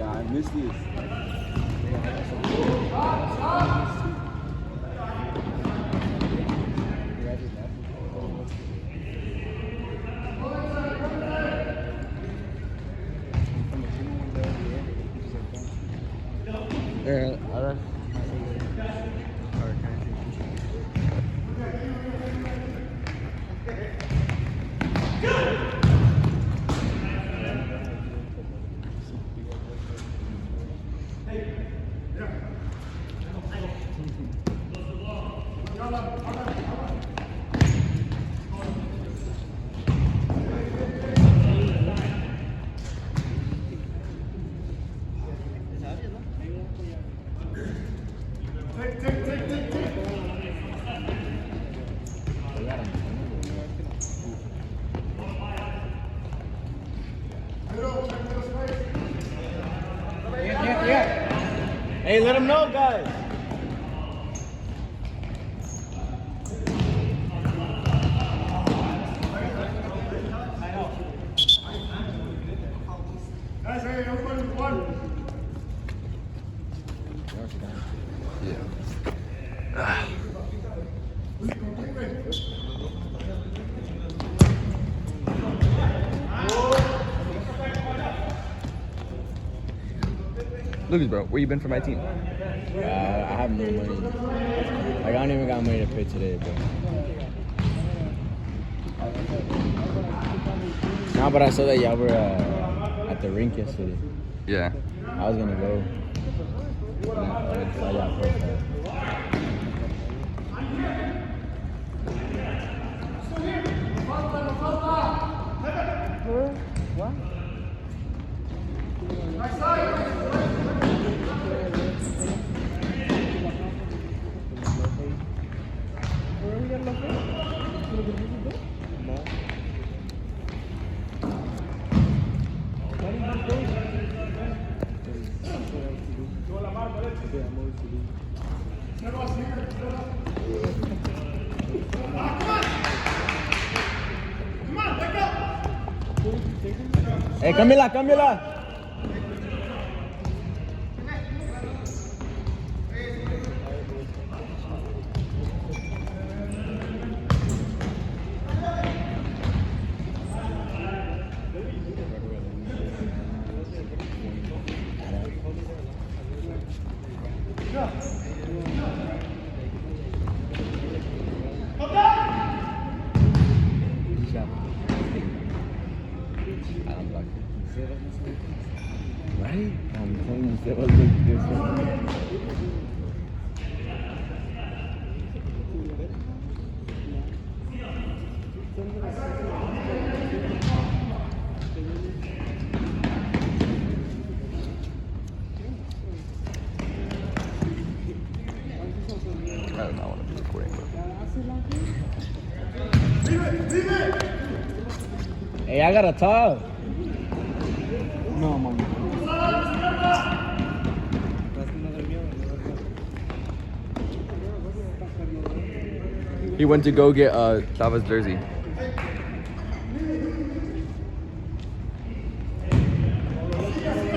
Yeah, I missed this. Ahora. Hey, let him know, guys. Lucas, bro, where you been for my team? I have no money. Like, I don't even got money to pay today, bro. Nah, but I saw that y'all were at the rink yesterday. Yeah. I was gonna go. I saw y'all profile. What? Hey, Camila, Camila. Right? I'm telling you, it was like this one. I do not want to be recording, but Hey, I got a tub. No, mami. he went to go get Tava's jersey.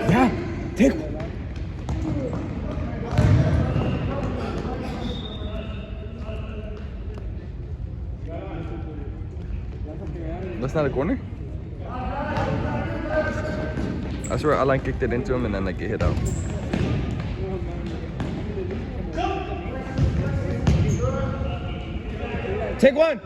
Yeah, take. That's not a corner? I swear I like kicked it into him and then like it hit out. Take one.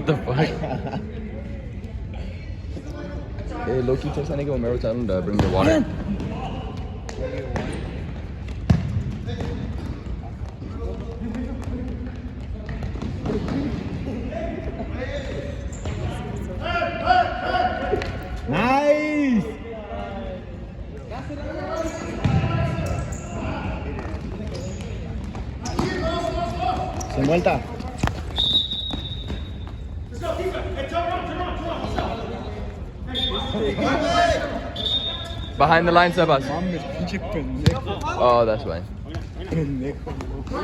the fuck? Hey, Loki, text that nigga Romero, tell him to bring the water. Nice. Sin vuelta. Behind the line, Sebas. Mames, pinche pendejo. Oh, that's fine. Pendejo, loco.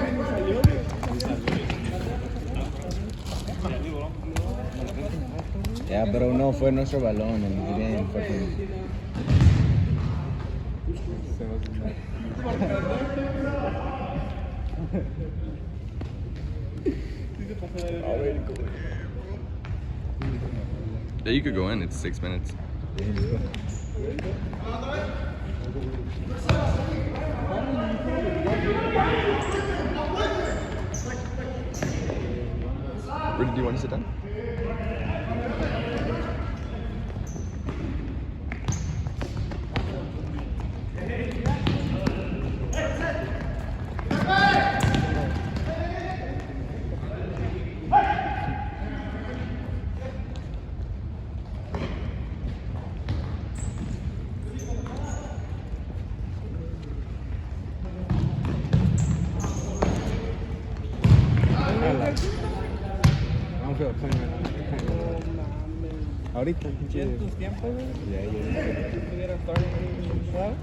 Ya, pero no fue nuestro balón. Bien, fucking. Yeah, you could go in. It's 6 minutes. Where did you want to sit down? Vamos a ver, ahorita, pinche. ¿En tus tiempos, güey? Si tuviera starting ¿sabes?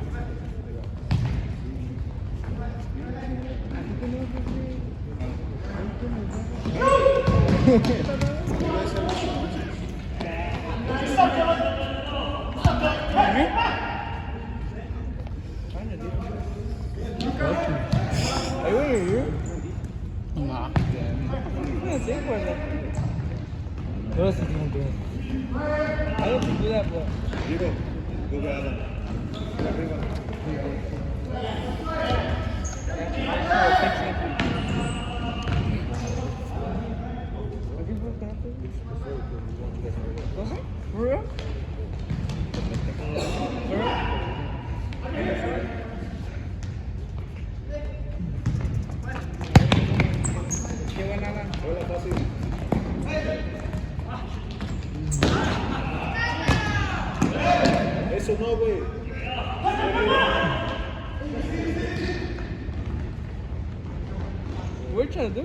No. No sé, pues. Todos se tienen bien. I don't think do that, bro. For real? For real? Qué buena gana. Hola, fácil. Eso no, güey. What you trying to do?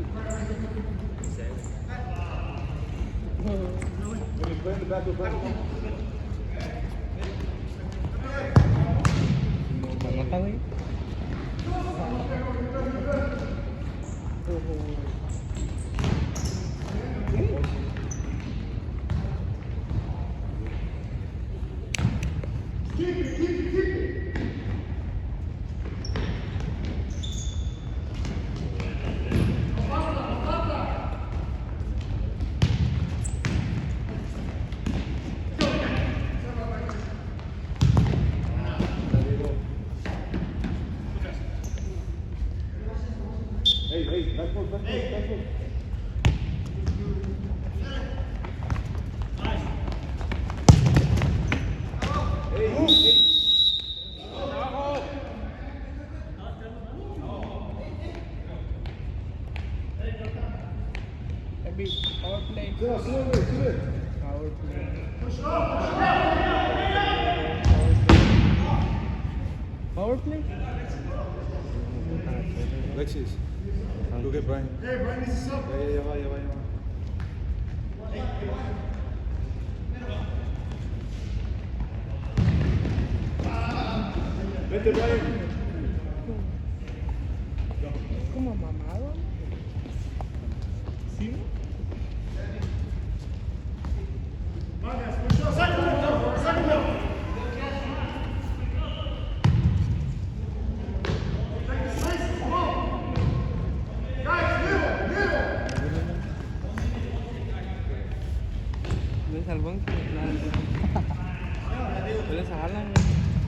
¿No están ahí? That'd be power play. Power play. Power play? Alexis, look at Brian. Hey, Brian needs to sub. Ya va. Vete, Brian. Como mamado. ¿Sí? ¿Ves al banco? ¿Ves a Alan?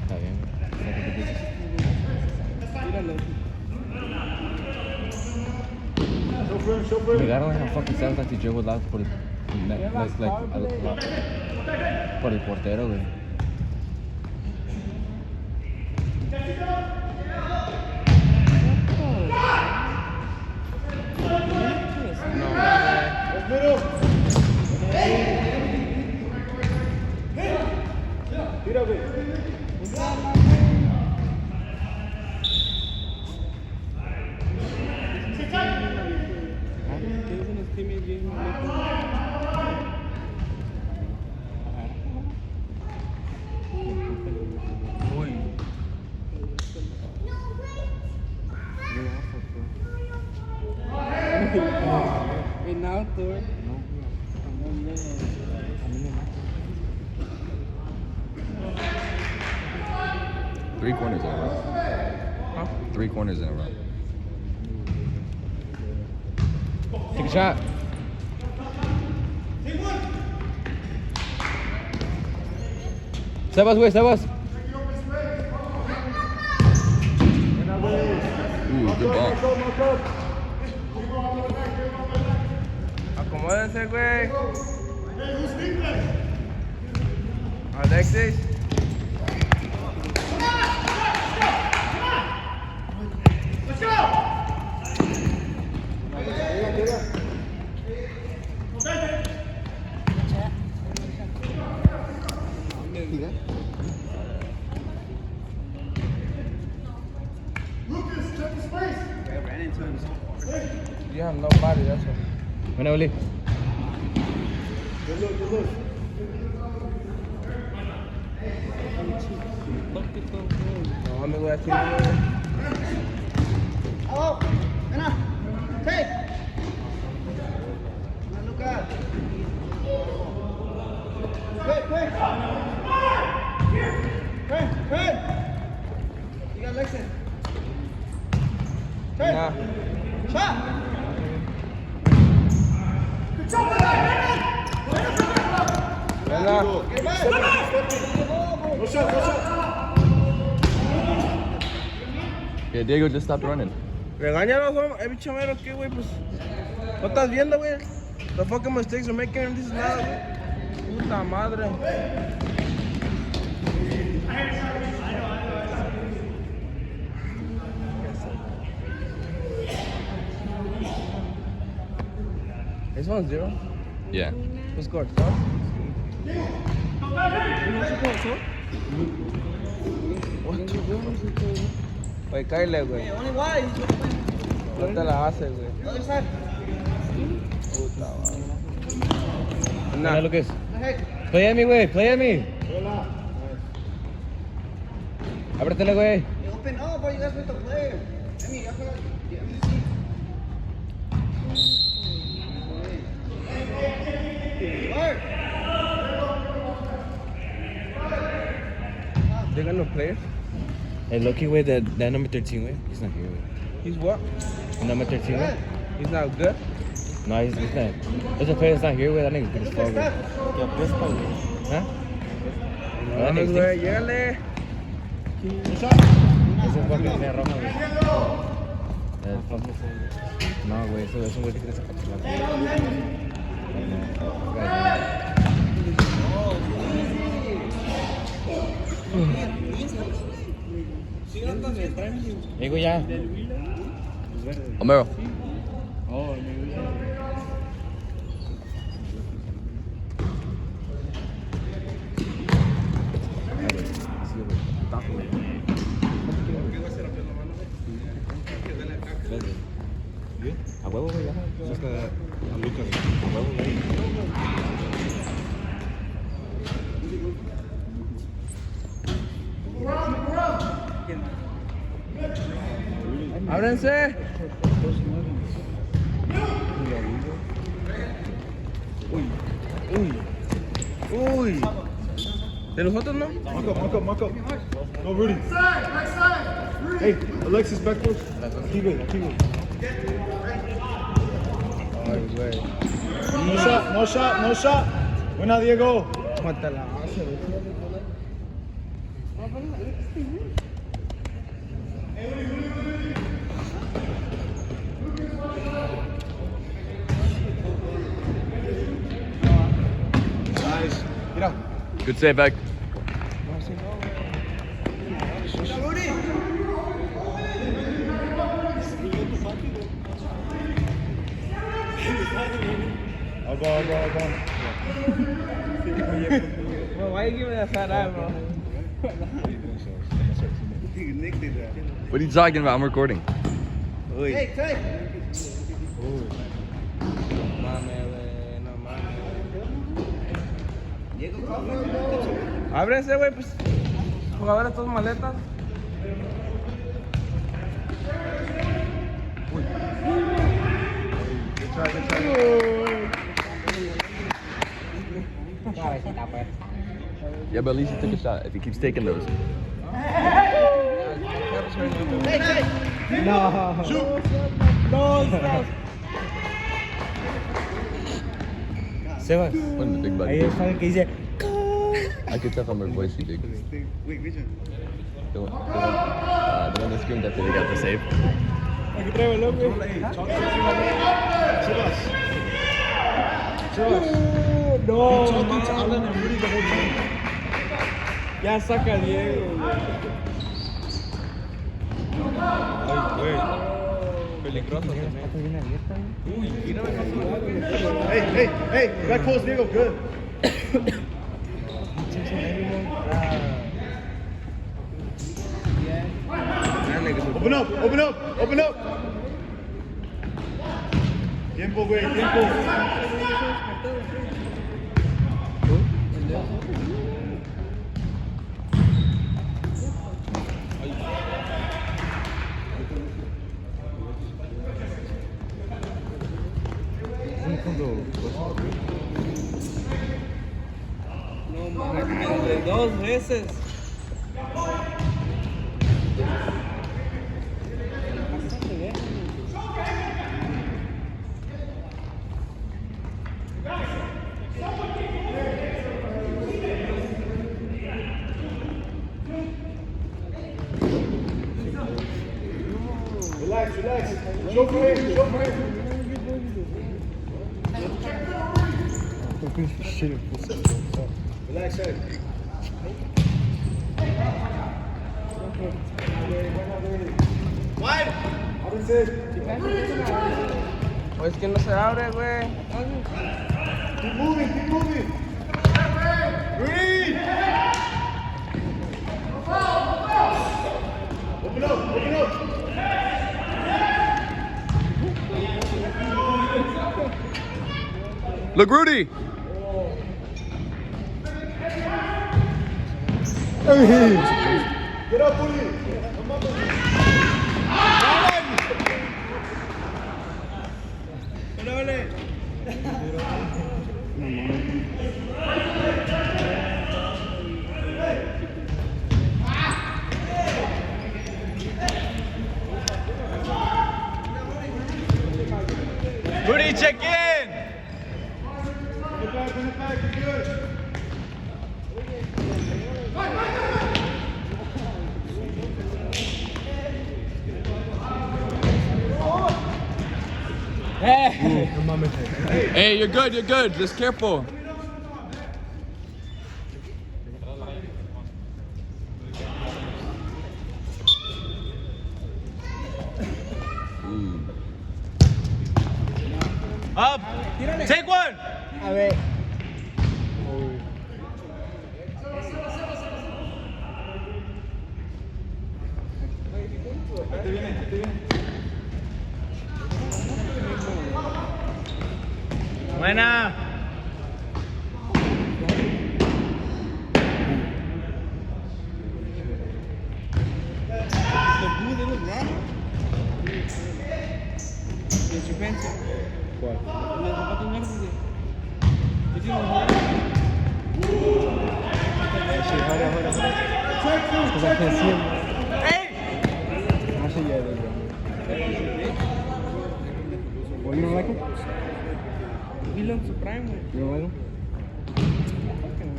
Está bien. Míralo. Me agarran a fucking sounds like the dribble out por Por el portero, güey. Tira, güey. En alto, eh. Three corners in a row. Huh? 3 corners in a row. Take a shot. Sebas, güey, Sebas. Ooh, good ball. Acomódense, güey. Alexis. You have nobody, that's what. Buena, Oli. No, amigo, aquí no. Oh, Anna, take. Lucas. Quick. Quick. You got Lexington. Take. Nah. Shot. Venga. Get back. No shot. Yeah, Diego just stopped running. Regáñalos, bicho mero, ¿qué, güey? Pues, ¿no estás viendo, güey? The fucking mistakes are making him this nada, güey. Puta madre. This one's 0. Yeah. Who scored? Huh? Güey, cállale, güey. Only wide. No te la haces, güey. Other side. Puta madre. Buena, Lucas. Heck. Play at me, güey. Play at me. Ábretela, güey. You open up, bro. You guys with the player. I mean, I forgot. Yeah, Work. They got no players? Hey, Loki, güey, that number 13, güey. He's not here, güey. He's what? Number 13, güey. He's not good? No, he's not. There's a player that's not here, güey. That nigga's good as fuck, güey. Huh? That Vamos, nigga güey, stinks. llégale. Es un fucking línea roja, güey. No, güey, eso es un güey que tiene zapatos blancos. Güey, ya. Homero. A huevo, güey, ya. A Lucas. A huevo, güey. ¡Ábrense! Uy. ¿De los otros no? Mark up. No, Rudy. Hey, Alexis, back close. Keep it. Ay, güey. No shot. Buena, Diego. ¿Cómo te la hace, güey? Good save, Beck. I'll go. Bro, why you giving that fat eye, bro? Nick did that. What are you talking about? I'm recording. Hey, take. Mames, güey, no mames. Diego, ¿cómo? Ábrense, güey, pues. Jugadores, todas maletas. Yeah, but at least he took a shot. If he keeps taking those. Sebas, One of the big ahí buddies. está el que dice. I could tell from her voice she did. Wait, Vision. The one that screamed after they got the save. Aquí trae el hombre. No, ya saca a Diego, güey. Peligroso también. Uy, mírame cómo. Hey, back post, Diego, good. Open up. Tiempo, güey, tiempo. No mames, güey, 2 veces. Relax. Show for him. Relax, Ed. Wide. Pues que no se abre, güey. Keep moving. Green. Open up. Look, Rudy. Get up, Rudy. Rudy, check in. Bring it back, you're good. Hey, you're good. Just careful. Up. Take one. A ver. Buena. Well, you don't like him? He looks supreme, güey. You don't like him?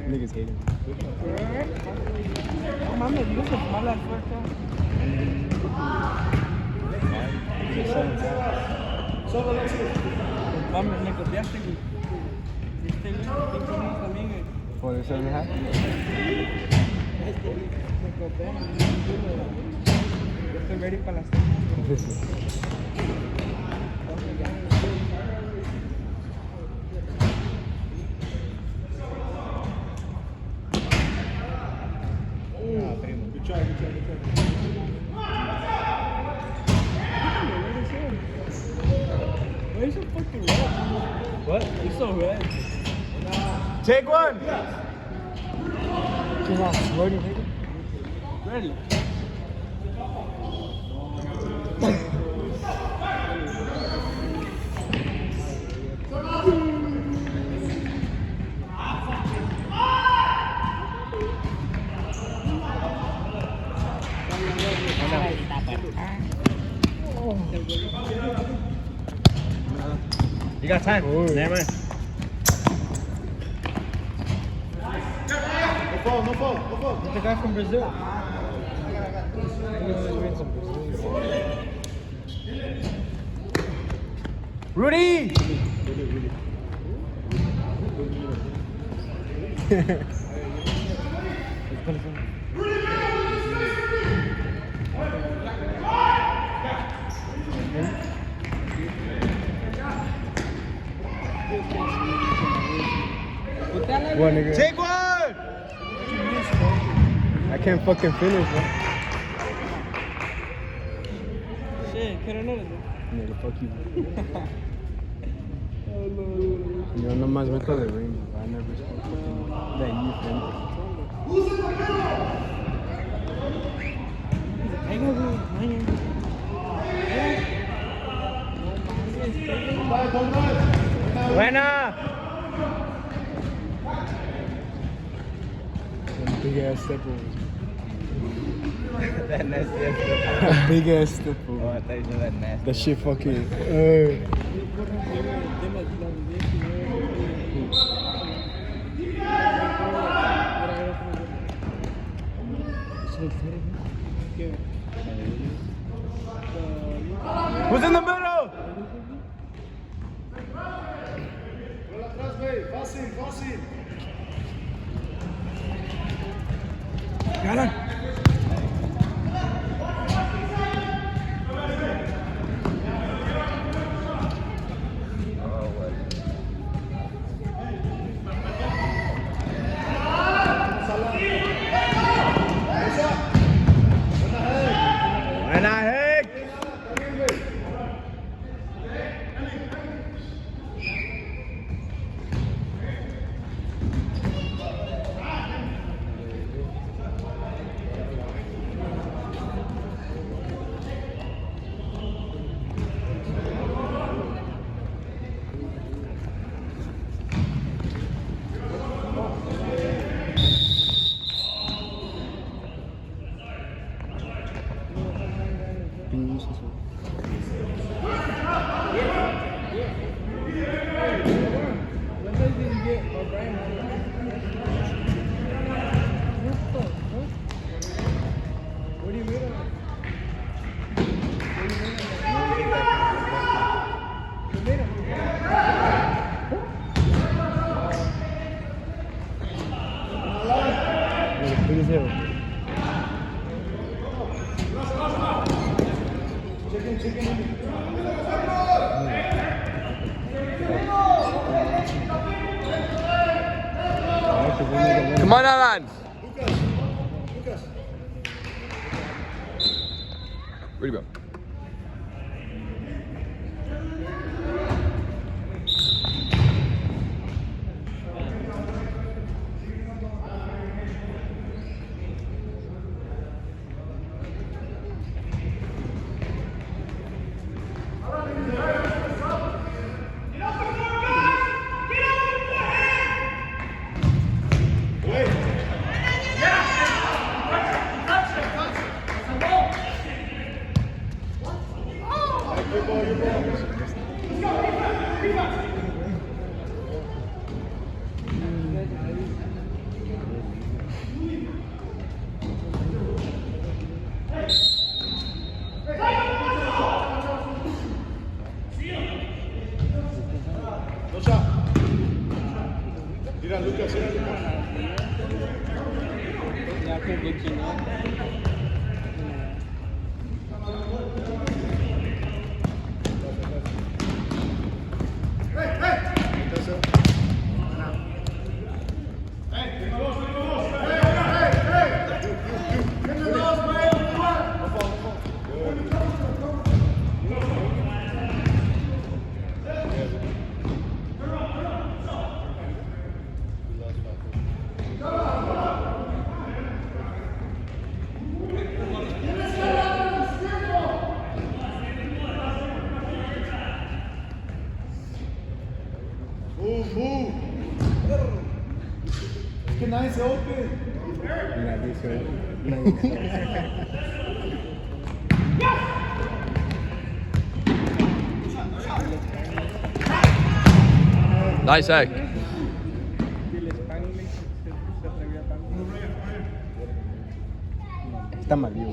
Niggas hate him. No mames, luces malas fuerzas. Mames, me copiaste, güey. Este güey, también, güey. Por eso es mejor. Estoy ready para las Good try, good try, good try. Why are you so fucking red? What? You're so red. Take one. Come on, sweaty nigga. Ready. You got time. Never mind. No fall, no fall, no fall. It's the guy from Brazil. Rudy. What, nigga? Take one. I can't fucking finish, bro. Shit, quiero no. Nigga, fuck you. Yo nomás meto de ring, I never that you think. Buena! Big ass step overs. That nasty ass. Big ass step over. I thought you said that nasty. That shit fucking. Who's in the middle? Fácil, fácil. Buena, Heck. Come on, Alan. Where'd he go? Mira, Lucas, mira, Lucas. que nadie se open. Nice hack. Está mal vivo.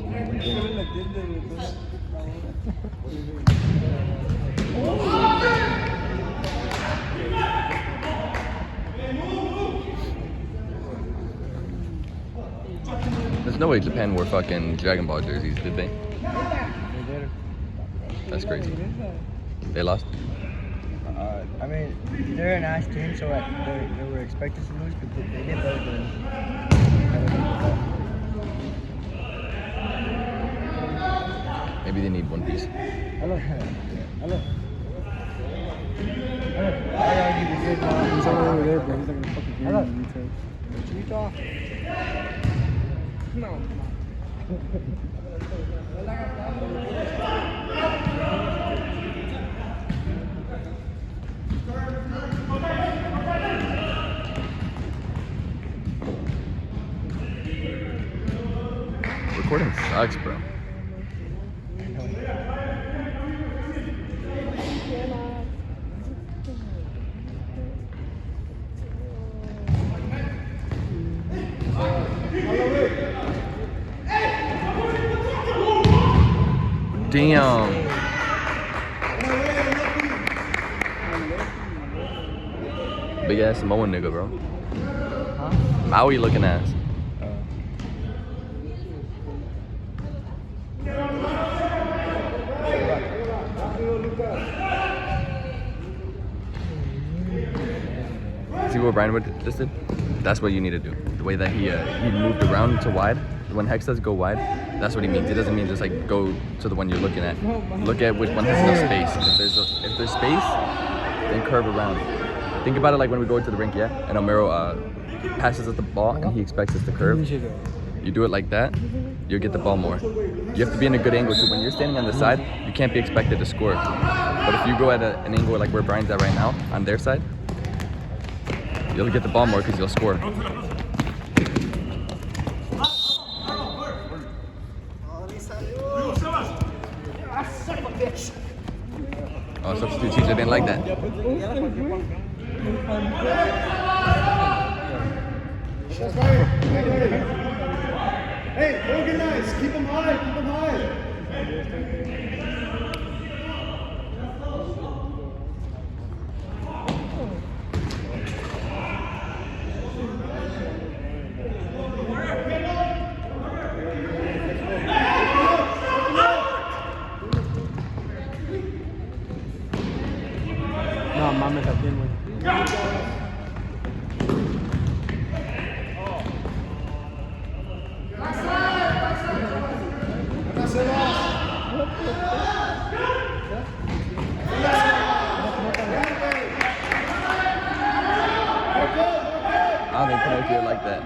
There's no way Japan wore fucking Dragon Ball jerseys, did they? That's crazy. They lost? I mean, they're an ass team, so they were expected to lose, but they did better than. Maybe they need one piece. Hello. Hello. I argue with this one. He's all over there, bro. He's like a fucking Hello. game Utah. No. Recording sucks, bro. Damn. Big ass Samoan nigga, bro. Maui looking ass. See what Brian would just did? That's what you need to do. The way that he moved around to wide. When Hex says go wide, that's what he means. It doesn't mean just like go to the one you're looking at. Look at which one has enough space. If there's space, then curve around. Think about it like when we go into the rink, yeah? And Omero passes us the ball and he expects us to curve. You do it like that, you'll get the ball more. You have to be in a good angle too. When you're standing on the side, you can't be expected to score. But if you go at an angle like where Brian's at right now, on their side, you'll get the ball more because you'll score. Oh, substitute teacher didn't like that. Hey, organize. Keep them high. Keep them high. No, mames también, güey. I don't think penalty like that.